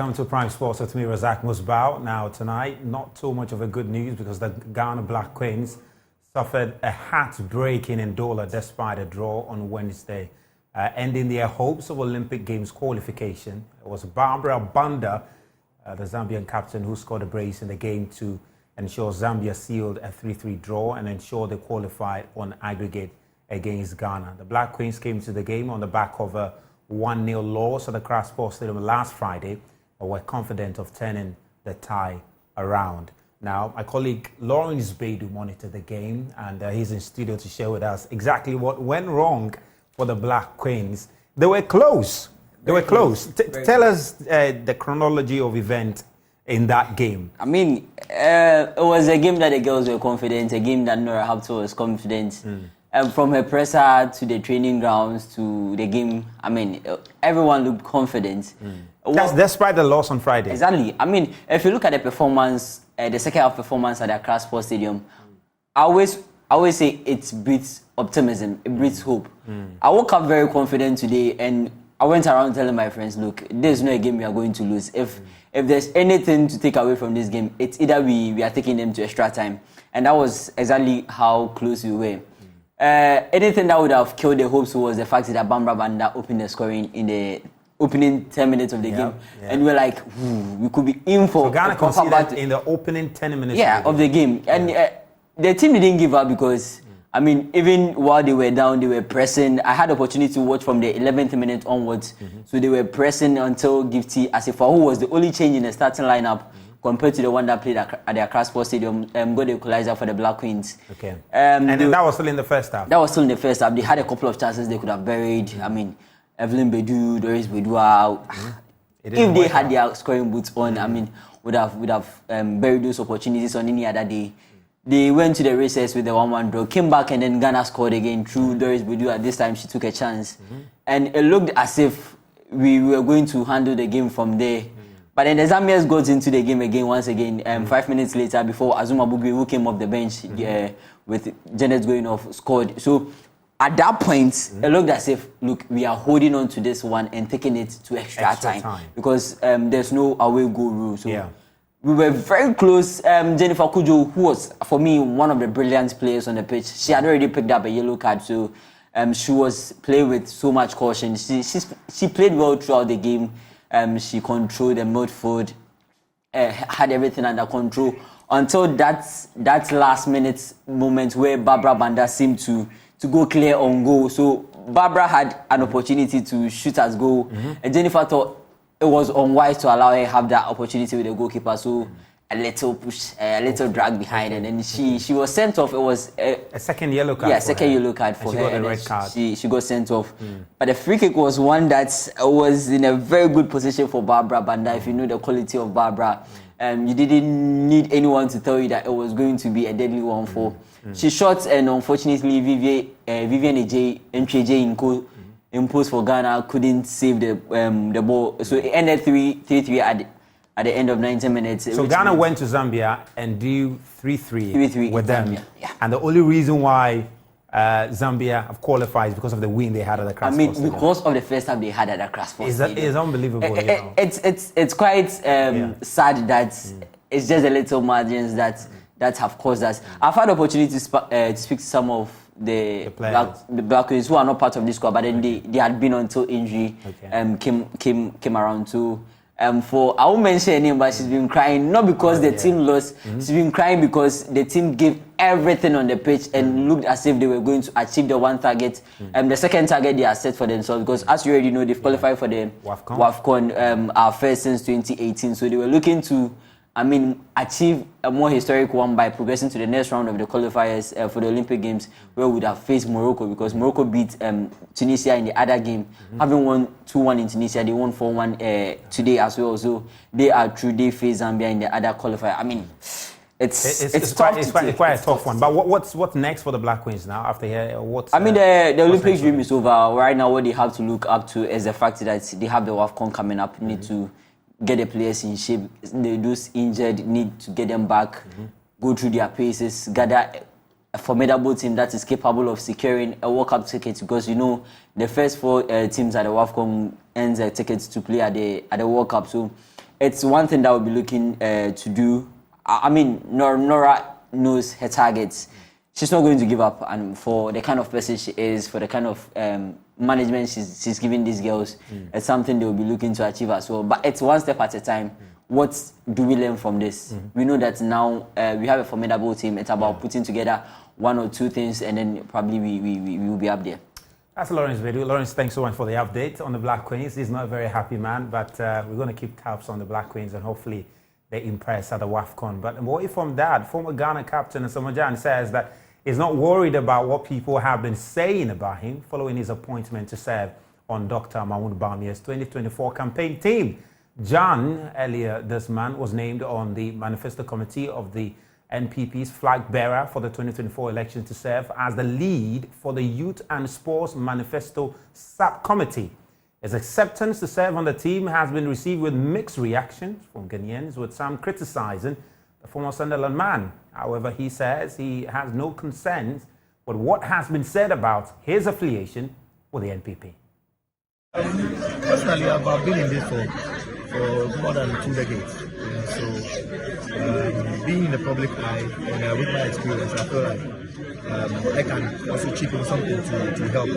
welcome to Prime Sports with me, Razak Musbao. Now, tonight, not too much of a good news because the Ghana Black Queens suffered a heartbreaking Ndola despite a draw on Wednesday, ending their hopes of Olympic Games qualification. It was Barbara Banda, the Zambian captain, who scored a brace in the game to ensure Zambia sealed a 3-3 draw and ensure they qualified on aggregate against Ghana. The Black Queens came to the game on the back of a 1-0 loss at the Accra Sports Stadium last Friday, but were confident of turning the tie around. Now, my colleague Lawrence Beidou monitored the game, and he's in studio to share with us exactly what went wrong for the Black Queens. They were close. Tell us the chronology of events in that game. I mean, it was a game that the girls were confident, a game that Nora Hapto was confident. From her presser to the training grounds to the game, I mean, everyone looked confident. That's despite the loss on Friday. Exactly. I mean, if you look at the performance, the second half performance at the Accra Sports Stadium, I always say it breeds optimism, it breeds hope. I woke up very confident today, and I went around telling my friends, look, there's no game we are going to lose. If there's anything to take away from this game, it's either we are taking them to extra time. And that was exactly how close we were. Anything that would have killed the hopes was the fact that Barbara Banda opened the scoring in the opening 10 minutes of the game. And we're like, we could be in for... So Ghana conceded in the opening 10 minutes of the game. And the team didn't give up because, I mean, even while they were down, they were pressing. I had the opportunity to watch from the 11th minute onwards. So they were pressing until Gifty Asifa, who was the only change in the starting lineup, compared to the one that played at the Accra Sports Stadium, got the equalizer for the Black Queens. Okay. And then that was still in the first half? That was still in the first half. They had a couple of chances they could have buried. I mean, Evelyn Bedu, Doris Bedua. If they had their scoring boots on, I mean, would have buried those opportunities on any other day. They went to the races with the 1-1 draw, came back, and then Ghana scored again through Doris Bedua. At this time, she took a chance. And it looked as if we were going to handle the game from there. But then the Zambians got into the game again once again. 5 minutes later, before Asamoah Gyan, who came off the bench with Janet going off, scored. So at that point, it looked as if, look, we are holding on to this one and taking it to extra time. Because there's no away goal rule. So we were very close. Jennifer Kujo, who was, for me, one of the brilliant players on the pitch, she had already picked up a yellow card. So she was playing with so much caution. She played well throughout the game. She controlled the midfield, had everything under control until that last minute moment where Barbara Banda seemed to go clear on goal. So Barbara had an opportunity to shoot as goal, and Jennifer thought it was unwise to allow her have that opportunity with the goalkeeper. So a little push, a little drag behind, and then she was sent off. It was a second yellow card. Yeah, second yellow card for her. She got a red card. She got sent off. But the free kick was one that was in a very good position for Barbara Banda. If you know the quality of Barbara, you didn't need anyone to tell you that it was going to be a deadly one for. She shot, and unfortunately, Vivian Ej Inko imposed for Ghana couldn't save the ball. So it ended 3-3 at the end of 90 minutes. So Ghana went to Zambia and drew 3-3 with them. Zambia, And the only reason why Zambia have qualified is because of the win they had at the Accra Sports Stadium. Because of the first time they had at the Accra Sports Stadium. It's unbelievable. It's quite sad that it's just the little margins that have caused us. I've had the opportunity to speak to some of the Black Queens who are not part of this squad, but then they had been until injury came around too. For I won't mention her name, but she's been crying not because the team lost. She's been crying because the team gave everything on the pitch and looked as if they were going to achieve the one target. The second target they are set for themselves, because as you already know, they've qualified for the WAFCON, our first since 2018. So they were looking to, achieve a more historic one by progressing to the next round of the qualifiers for the Olympic Games, where we would have faced Morocco, because Morocco beat Tunisia in the other game. Having won 2-1 in Tunisia, they won 4-1 today as well. So they are true. They face Zambia in the other qualifier. It's quite a tough one. But what's next for the Black Queens now after here? The Olympic dream is over. Right now, what they have to look up to is the fact that they have the WAFCON coming up. They need to get the players in shape. Those injured need to get them back, go through their paces, gather a formidable team that is capable of securing a World Cup ticket, because the first 4 teams at the WAFCON earns a ticket to play at the World Cup. So it's one thing that we'll be looking to do. I mean, Nora knows her targets. She's not going to give up, and for the kind of person she is, for the kind of management she's giving these girls, it's something they will be looking to achieve as well. But it's one step at a time. What do we learn from this? We know that now we have a formidable team. It's about putting together one or two things, and then probably we will be up there. That's Lawrence Bedu. Lawrence, thanks so much for the update on the Black Queens. He's not a very happy man, but we're going to keep tabs on the Black Queens and hopefully they impress at the WAFCON. But away from that, former Ghana captain Asamoah Gyan says that he's not worried about what people have been saying about him following his appointment to serve on Dr. Mahmoud Bawumia's 2024 campaign team. Gyan, earlier this month, was named on the manifesto committee of the NPP's flag bearer for the 2024 election to serve as the lead for the Youth and Sports Manifesto Subcommittee. His acceptance to serve on the team has been received with mixed reactions from Ghanaians, with some criticizing the former Sunderland man. However, he says he has no concerns with what has been said about his affiliation with the NPP. Personally, I've been in this for more than 2 decades. So, being in the public eye and with my experience, I feel like I can also chip in something to help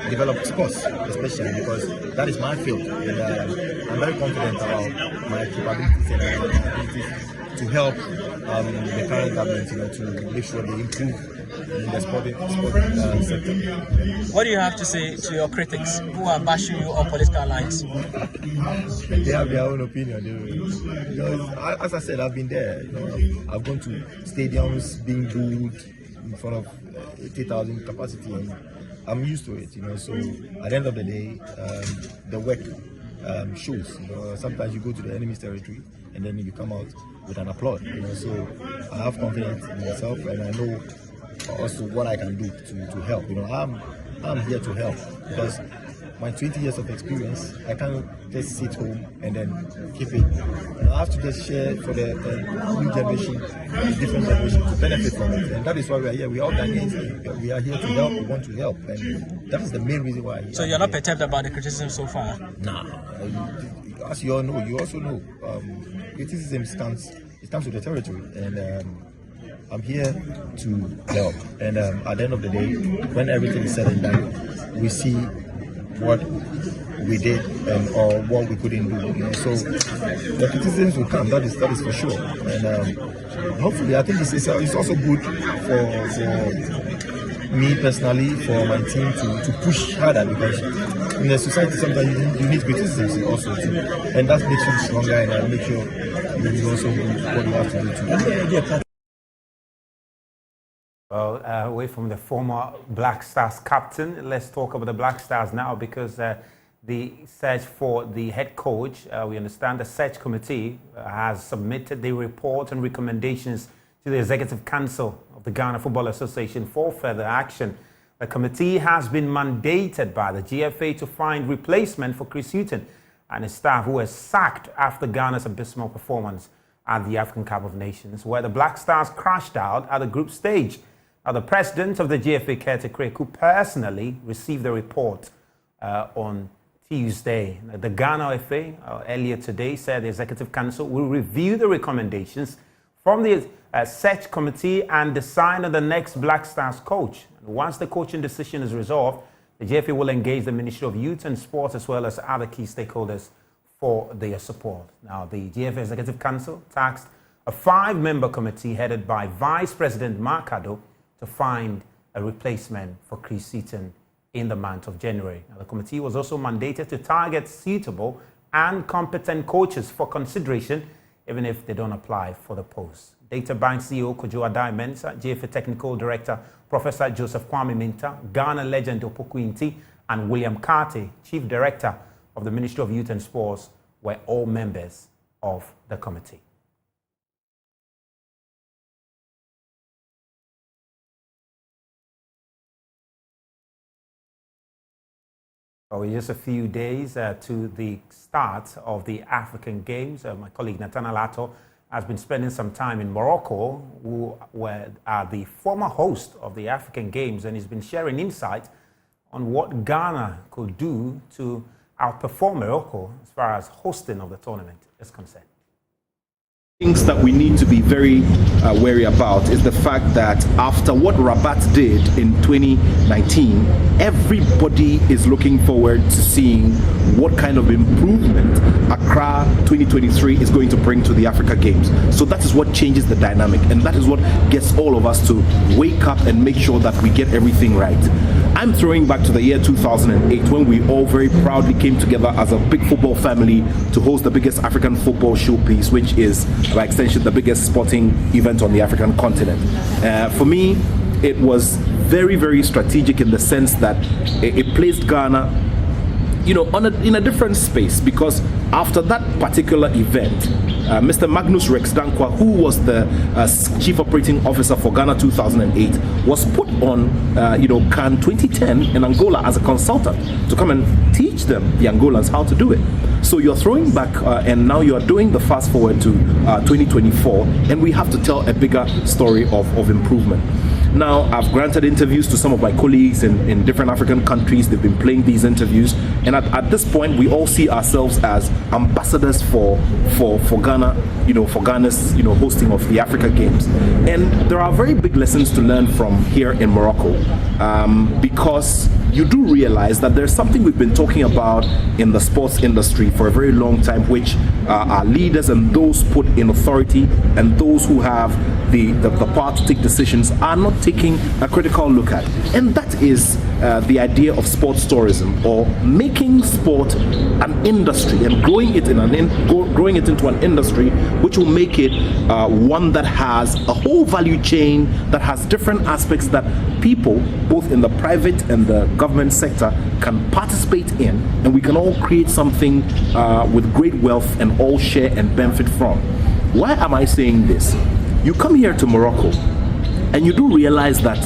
develop sports, especially because that is my field. And I'm very confident about my capabilities and abilities to help the current government, to make sure they improve in the sport sector. What do you have to say to your critics who are bashing you on political lines? They have their own opinion. Because, as I said, I've been there. I've gone to stadiums being booed in front of 80,000 capacity, and I'm used to it. So at the end of the day, the work shows. Sometimes you go to the enemy's territory and then you come out with an applaud. So I have confidence in myself, and I know also what I can do to help. I'm here to help because my 20 years of experience, I can't just sit home and then keep it. I have to just share for the new generation, the different generation to benefit from it. And that is why we are here. We are all Ghanaians. We are here to help. We want to help. And that is the main reason why. So you're not perturbed about the criticism so far? Nah. As you all know, you also know, criticism stands with the territory. And I'm here to help. And at the end of the day, when everything is said and done, we see what we did or what we couldn't do. So the criticisms will come. That is for sure. And hopefully, I think it's also good for me personally, for my team to push harder, because in the society sometimes you need criticism also too, and that makes you stronger and makes you also do what you have to do too. Well, away from the former Black Stars captain, let's talk about the Black Stars now, because the search for the head coach, we understand the search committee has submitted the report and recommendations to the Executive Council of the Ghana Football Association for further action. The committee has been mandated by the GFA to find replacement for Chris Hughton and his staff, who was sacked after Ghana's abysmal performance at the African Cup of Nations, where the Black Stars crashed out at the group stage. Now, the president of the GFA, Kete Kreku, personally received the report on Tuesday. The Ghana FA earlier today said the Executive Council will review the recommendations from the search committee and decide on the next Black Stars coach. And once the coaching decision is resolved, the GFA will engage the Ministry of Youth and Sports as well as other key stakeholders for their support. Now, the GFA Executive Council tasked a 5-member committee headed by Vice President Mark Addo to find a replacement for Chris Seaton in the month of January. Now, the committee was also mandated to target suitable and competent coaches for consideration, even if they don't apply for the post. Data Bank CEO Kojo Adai-Mensah, GFA Technical Director Professor Joseph Kwame Minta, Ghana legend Opoku Inti, and William Kate, Chief Director of the Ministry of Youth and Sports, were all members of the committee. We're just a few days to the start of the African Games. My colleague Nathaniel Atto has been spending some time in Morocco, who were the former host of the African Games, and he's been sharing insight on what Ghana could do to outperform Morocco as far as hosting of the tournament is concerned. Things that we need to be very wary about is the fact that after what Rabat did in 2019, everybody is looking forward to seeing what kind of improvement Accra 2023 is going to bring to the Africa Games. So that is what changes the dynamic, and that is what gets all of us to wake up and make sure that we get everything right. I'm throwing back to the year 2008 when we all very proudly came together as a big football family to host the biggest African football showpiece, which is by extension the biggest sporting event on the African continent. For me, it was very, very strategic in the sense that it placed Ghana, you know, in a different space, because after that particular event, Mr. Magnus Rex Dankwa, who was the Chief Operating Officer for Ghana 2008, was put on, CAN 2010 in Angola as a consultant to come and teach them, the Angolans, how to do it. So you're throwing back, and now you're doing the fast forward to 2024, and we have to tell a bigger story of improvement. Now, I've granted interviews to some of my colleagues in different African countries. They've been playing these interviews, and at this point, we all see ourselves as ambassadors for Ghana, for Ghana's hosting of the Africa Games. And there are very big lessons to learn from here in Morocco, because you do realize that there's something we've been talking about in the sports industry for a very long time, which our leaders and those put in authority and those who have the power to take decisions are not taking a critical look at. And that is the idea of sports tourism, or making sport an industry and growing it into an industry which will make it one that has a whole value chain, that has different aspects that people, both in the private and the government sector, can participate in, and we can all create something with great wealth and all share and benefit from. Why am I saying this? You come here to Morocco and you do realize that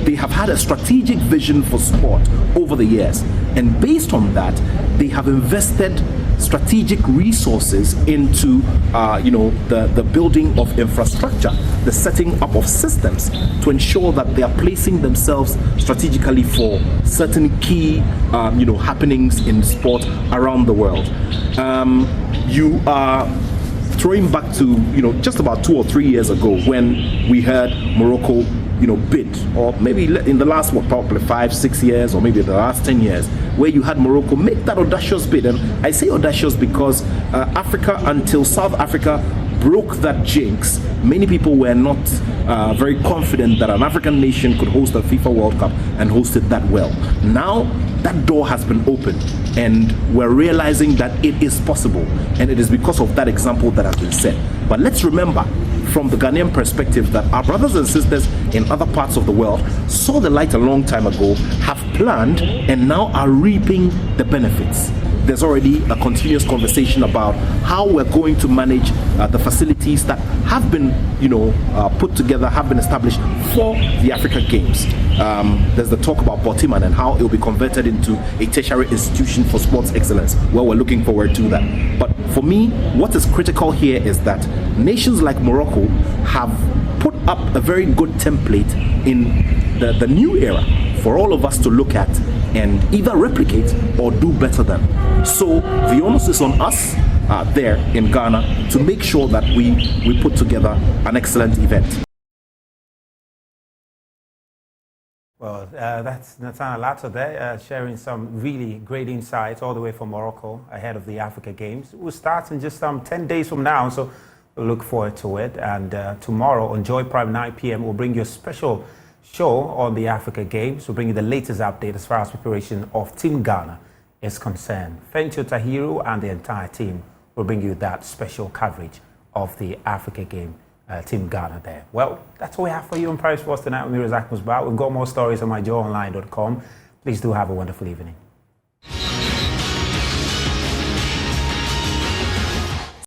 they have had a strategic vision for sport over the years, and based on that they have invested strategic resources into the building of infrastructure, the setting up of systems to ensure that they are placing themselves strategically for certain key happenings in sport around the world. You are throwing back to just about 2 or 3 years ago when we heard Morocco bid, or maybe in the last probably 5-6 years, or maybe the last 10 years, where you had Morocco make that audacious bid. And I say audacious because Africa, until South Africa broke that jinx, many people were not very confident that an African nation could host the FIFA World Cup and host it that well. Now that door has been opened, and we're realizing that it is possible, and it is because of that example that has been set. But let's remember, from the Ghanaian perspective, that our brothers and sisters in other parts of the world saw the light a long time ago, have planned, and now are reaping the benefits. There's already a continuous conversation about how we're going to manage the facilities that have been, put together, have been established for the Africa Games. There's the talk about Portiman and how it will be converted into a tertiary institution for sports excellence. Well, we're looking forward to that. But for me, what is critical here is that nations like Morocco have put up a very good template in the new era for all of us to look at and either replicate or do better than. So the onus is on us there in Ghana to make sure that we put together an excellent event. Well, that's Nathaniel Lato there, sharing some really great insights all the way from Morocco ahead of the Africa Games. We'll start in just 10 days from now, so we'll look forward to it. And tomorrow on Joy Prime 9 p.m. we'll bring you a special show on the Africa Games. We'll bring you the latest update as far as preparation of Team Ghana is concerned. Fencho Tahiru and the entire team will bring you that special coverage of the Africa Game. Team Ghana there. Well, that's all we have for you on Paris Sports tonight with me, Asamoah Gyan. We've got more stories on myjoyonline.com. Please do have a wonderful evening.